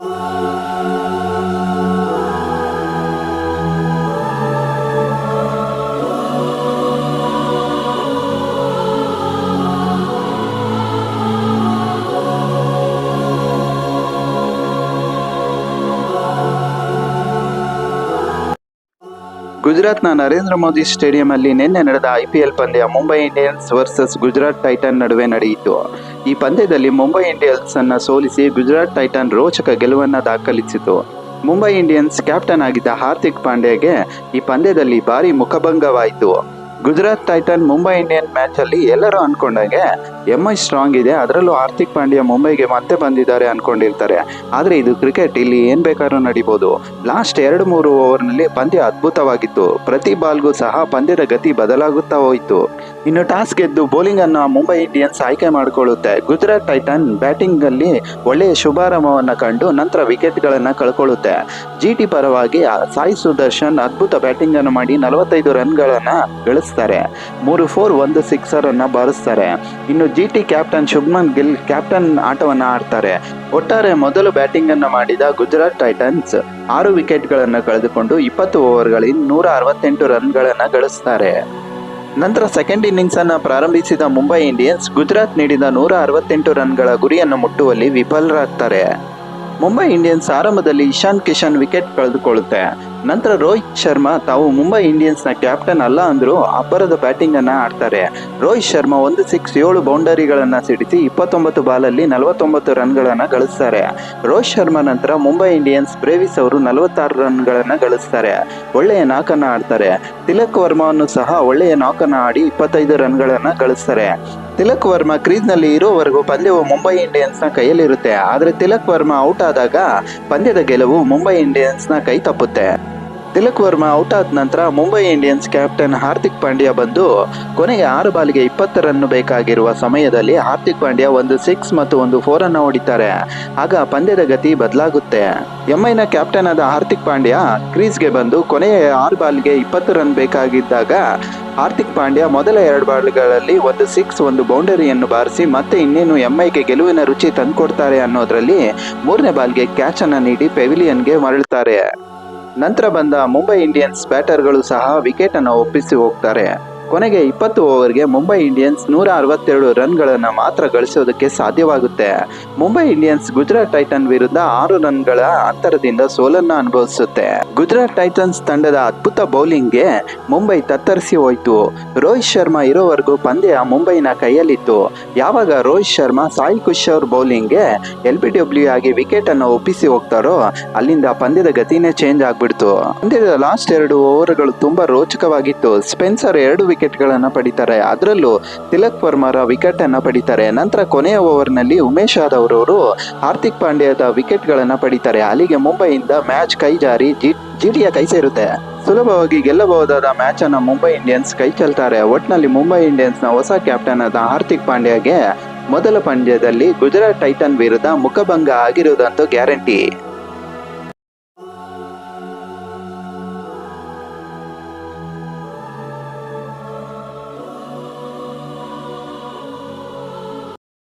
ಗುಜರಾತ್ನ ನರೇಂದ್ರ ಮೋದಿ ಸ್ಟೇಡಿಯಂ ಅಲ್ಲಿ ನಿನ್ನೆ ನಡೆದ IPL ಪಂದ್ಯ Mumbai Indians versus Gujarat tighten ನಡುವೆ ನಡೆಯಿತು. ಈ ಪಂದ್ಯದಲ್ಲಿ ಮುಂಬೈ ಇಂಡಿಯನ್ಸ್ ಅನ್ನ ಸೋಲಿಸಿ ಗುಜರಾತ್ ಟೈಟನ್ ರೋಚಕ ಗೆಲುವನ್ನ ದಾಖಲಿಸಿತು. ಮುಂಬೈ ಇಂಡಿಯನ್ಸ್ ಕ್ಯಾಪ್ಟನ್ ಆಗಿದ್ದ ಹಾರ್ದಿಕ್ ಪಾಂಡ್ಯಗೆ ಈ ಪಂದ್ಯದಲ್ಲಿ ಭಾರಿ ಮುಖಭಂಗವಾಯಿತು. Gujarat Titan Mumbai Indian match ಅಲ್ಲಿ ಎಲ್ಲರೂ ಅನ್ಕೊಂಡಾಗೆ MI ಸ್ಟ್ರಾಂಗ್ ಇದೆ, ಅದರಲ್ಲೂ ಹಾರ್ದಿಕ್ ಪಾಂಡ್ಯ ಮುಂಬೈಗೆ ಮತ್ತೆ ಬಂದಿದ್ದಾರೆ ಅನ್ಕೊಂಡಿರ್ತಾರೆ. ಆದ್ರೆ ಇದು ಕ್ರಿಕೆಟ್, ಇಲ್ಲಿ ಏನ್ ಬೇಕಾದ್ರೂ ನಡೀಬಹುದು. ಲಾಸ್ಟ್ 2-3 ಓವರ್ನಲ್ಲಿ ಪಂದ್ಯ ಅದ್ಭುತವಾಗಿತ್ತು. ಪ್ರತಿ ಬಾಲ್ಗೂ ಸಹ ಪಂದ್ಯದ ಗತಿ ಬದಲಾಗುತ್ತಾ ಹೋಯಿತು. ಇನ್ನು ಟಾಸ್ ಗೆದ್ದು ಬೌಲಿಂಗ್ ಅನ್ನು ಮುಂಬೈ ಇಂಡಿಯನ್ಸ್ ಆಯ್ಕೆ ಮಾಡಿಕೊಳ್ಳುತ್ತೆ. ಗುಜರಾತ್ ಟೈಟನ್ ಬ್ಯಾಟಿಂಗ್ ಅಲ್ಲಿ ಒಳ್ಳೆಯ ಶುಭಾರಂಭವನ್ನ ಕಂಡು ನಂತರ ವಿಕೆಟ್ ಗಳನ್ನ ಕಳ್ಕೊಳ್ಳುತ್ತೆ. GT ಪರವಾಗಿ ಸಾಯಿ ಸುದರ್ಶನ್ ಅದ್ಭುತ ಬ್ಯಾಟಿಂಗ್ ಅನ್ನು ಮಾಡಿ 45 ರನ್ಗಳನ್ನ ಗಳಿಸ್ತಾರೆ. 3 4 1 ಸಿಕ್ಸರ್ ಅನ್ನ ಬಾರಿಸ್ತಾರೆ. ಇನ್ನು GT captain Shubman Gill captain ಆಟವನ್ನ ಆಡ್ತಾರೆ. ಒಟ್ಟಾರೆ ಮೊದಲು ಬ್ಯಾಟಿಂಗ್ ಅನ್ನ ಮಾಡಿದ ಗುಜರಾತ್ ಟೈಟನ್ಸ್ 6 ವಿಕೆಟ್ ಗಳನ್ನ ಕಳೆದುಕೊಂಡು 20 ಓವರ್ಗಳಲ್ಲಿ 168 ರನ್ಗಳನ್ನ ಗಳಿಸ್ತಾರೆ. ನಂತರ ಸೆಕೆಂಡ್ ಇನ್ನಿಂಗ್ಸ್ ಅನ್ನ ಪ್ರಾರಂಭಿಸಿದ ಮುಂಬೈ ಇಂಡಿಯನ್ಸ್ ಗುಜರಾತ್ ನೀಡಿದ 168 ರನ್ಗಳ ಗುರಿಯನ್ನು ಮುಟ್ಟುವಲ್ಲಿ ವಿಫಲರಾಗ್ತಾರೆ. ಮುಂಬೈ ಇಂಡಿಯನ್ಸ್ ಆರಂಭದಲ್ಲಿ ಇಶಾನ್ ಕಿಶನ್ ವಿಕೆಟ್ ಕಳೆದುಕೊಳ್ಳುತ್ತೆ. ನಂತರ ರೋಹಿತ್ ಶರ್ಮಾ ತಾವು ಮುಂಬೈ ಇಂಡಿಯನ್ಸ್ ನ ಕ್ಯಾಪ್ಟನ್ ಅಲ್ಲ ಅಂದ್ರೂ ಅಬ್ಬರದ ಬ್ಯಾಟಿಂಗ್ ಅನ್ನ ಆಡ್ತಾರೆ. ರೋಹಿತ್ ಶರ್ಮಾ 1 6 7 ಬೌಂಡರಿಗಳನ್ನ ಸಿಡಿಸಿ 29 ಬಾಲಲ್ಲಿ 49 ರನ್ಗಳನ್ನ ಗಳಿಸ್ತಾರೆ. ರೋಹಿತ್ ಶರ್ಮಾ ನಂತರ ಮುಂಬೈ ಇಂಡಿಯನ್ಸ್ ಬ್ರೇವಿಸ್ ಅವರು 46 ರನ್ಗಳನ್ನ ಗಳಿಸ್ತಾರೆ. ಒಳ್ಳೆಯ ನಾಕನ್ನ ಆಡ್ತಾರೆ. ತಿಲಕ್ ವರ್ಮಾವನ್ನು ಸಹ ಒಳ್ಳೆಯ ನಾಕನ್ನ ಆಡಿ 25 ರನ್ಗಳನ್ನ ಗಳಿಸ್ತಾರೆ. ತಿಲಕ್ ವರ್ಮಾ ಕ್ರೀಸ್ ನಲ್ಲಿ ಇರೋವರೆಗೂ ಪಂದ್ಯವು ಮುಂಬೈ ಇಂಡಿಯನ್ಸ್ ನ ಕೈಯಲ್ಲಿರುತ್ತೆ. ಆದ್ರೆ ತಿಲಕ್ ವರ್ಮಾ ಔಟ್ ಆದಾಗ ಪಂದ್ಯದ ಗೆಲುವು ಮುಂಬೈ ಇಂಡಿಯನ್ಸ್ ನ ಕೈ ತಪ್ಪುತ್ತೆ. ತಿಲಕ್ ವರ್ಮಾ ಔಟ್ ಆದ ನಂತರ ಮುಂಬೈ ಇಂಡಿಯನ್ಸ್ ಕ್ಯಾಪ್ಟನ್ ಹಾರ್ದಿಕ್ ಪಾಂಡ್ಯ ಬಂದು ಕೊನೆಗೆ 6 ಬಾಲಿಗೆ 20 ರನ್ ಬೇಕಾಗಿರುವ ಸಮಯದಲ್ಲಿ ಹಾರ್ದಿಕ್ ಪಾಂಡ್ಯ 1 6 ಮತ್ತು 1 4 ಅನ್ನು ಹೊಡಿತಾರೆ. ಆಗ ಪಂದ್ಯದ ಗತಿ ಬದಲಾಗುತ್ತೆ. MI ನ ಕ್ಯಾಪ್ಟನ್ ಆದ ಹಾರ್ದಿಕ್ ಪಾಂಡ್ಯ ಕ್ರೀಸ್ಗೆ ಬಂದು ಕೊನೆಯ 6 ಬಾಲ್ಗೆ 20 ರನ್ ಬೇಕಾಗಿದ್ದಾಗ ಹಾರ್ದಿಕ್ ಪಾಂಡ್ಯ ಮೊದಲ 2 ಬಾಲ್ಗಳಲ್ಲಿ 1 6 1 ಬೌಂಡರಿಯನ್ನು ಬಾರಿಸಿ ಮತ್ತೆ ಇನ್ನೇನು MIಗೆ ಗೆಲುವಿನ ರುಚಿ ತಂದುಕೊಡ್ತಾರೆ ಅನ್ನೋದ್ರಲ್ಲಿ 3ನೇ ಬಾಲ್ಗೆ ಕ್ಯಾಚ್ ಅನ್ನ ನೀಡಿ ಪೆವಿಲಿಯನ್ಗೆ ಮರಳುತ್ತಾರೆ. ನಂತರ ಬಂದ ಮುಂಬೈ ಇಂಡಿಯನ್ಸ್ ಬ್ಯಾಟರ್ಗಳು ಸಹ ವಿಕೆಟ್ ಅನ್ನು ಒಪ್ಪಿಸಿ ಹೋಗ್ತಾರೆ. ಕೊನೆಗೆ 20 ಓವರ್ಗೆ ಮುಂಬೈ ಇಂಡಿಯನ್ಸ್ 162 ರನ್ಗಳನ್ನ ಮಾತ್ರ ಗಳಿಸೋದಕ್ಕೆ ಸಾಧ್ಯವಾಗುತ್ತೆ. ಮುಂಬೈ ಇಂಡಿಯನ್ಸ್ ಗುಜರಾತ್ ಟೈಟನ್ ವಿರುದ್ಧ 6 ರನ್ಗಳ ಅಂತರದಿಂದ ಸೋಲನ್ನ ಅನುಭವಿಸುತ್ತೆ. ಗುಜರಾತ್ ಟೈಟನ್ಸ್ ತಂಡದ ಅದ್ಭುತ ಬೌಲಿಂಗ್ಗೆ ಮುಂಬೈ ತತ್ತರಿಸಿ ಹೋಯಿತು. ರೋಹಿತ್ ಶರ್ಮಾ ಇರೋವರೆಗೂ ಪಂದ್ಯ ಮುಂಬೈನ ಕೈಯಲ್ಲಿತ್ತು. ಯಾವಾಗ ರೋಹಿತ್ ಶರ್ಮಾ ಸಾಯಿ ಕಿಶೋರ್ ಬೌಲಿಂಗ್ಗೆ LBW ಆಗಿ ವಿಕೆಟ್ ಅನ್ನು ಒಪ್ಪಿಸಿ ಹೋಗ್ತಾರೋ ಅಲ್ಲಿಂದ ಪಂದ್ಯದ ಗತಿನೇ ಚೇಂಜ್ ಆಗ್ಬಿಡ್ತು. ಪಂದ್ಯದ ಲಾಸ್ಟ್ 2 ಓವರ್ಗಳು ತುಂಬಾ ರೋಚಕವಾಗಿತ್ತು. ಸ್ಪೆನ್ಸರ್ 2 ವಿಕೆಟ್ ಗಳನ್ನ ಪಡಿತಾರೆ. ಅದರಲ್ಲೂ ತಿಲಕ್ ವರ್ಮಾರ ವಿಕೆಟ್ ಅನ್ನ ಪಡಿತಾರೆ. ನಂತರ ಕೊನೆಯ ಓವರ್ನಲ್ಲಿ ಉಮೇಶ್ ಯಾದವ್ ಅವರು ಹಾರ್ದಿಕ್ ಪಾಂಡ್ಯದ ವಿಕೆಟ್ ಗಳನ್ನ ಪಡಿತಾರೆ. ಅಲ್ಲಿಗೆ ಮುಂಬೈಯಿಂದ ಮ್ಯಾಚ್ ಕೈ ಜಾರಿ GTಯ ಕೈ ಸೇರುತ್ತೆ. ಸುಲಭವಾಗಿ ಗೆಲ್ಲಬಹುದಾದ ಮ್ಯಾಚ್ ಅನ್ನ ಮುಂಬೈ ಇಂಡಿಯನ್ಸ್ ಕೈ ಚೆಲ್ತಾರೆ. ಒಟ್ನಲ್ಲಿ ಮುಂಬೈ ಇಂಡಿಯನ್ಸ್ ನ ಹೊಸ ಕ್ಯಾಪ್ಟನ್ ಆದ ಹಾರ್ದಿಕ್ ಪಾಂಡ್ಯಗೆ ಮೊದಲ ಪಂದ್ಯದಲ್ಲಿ ಗುಜರಾತ್ ಟೈಟನ್ ವಿರುದ್ಧ ಮುಖಭಂಗ ಆಗಿರುವುದಂತೂ ಗ್ಯಾರಂಟಿ.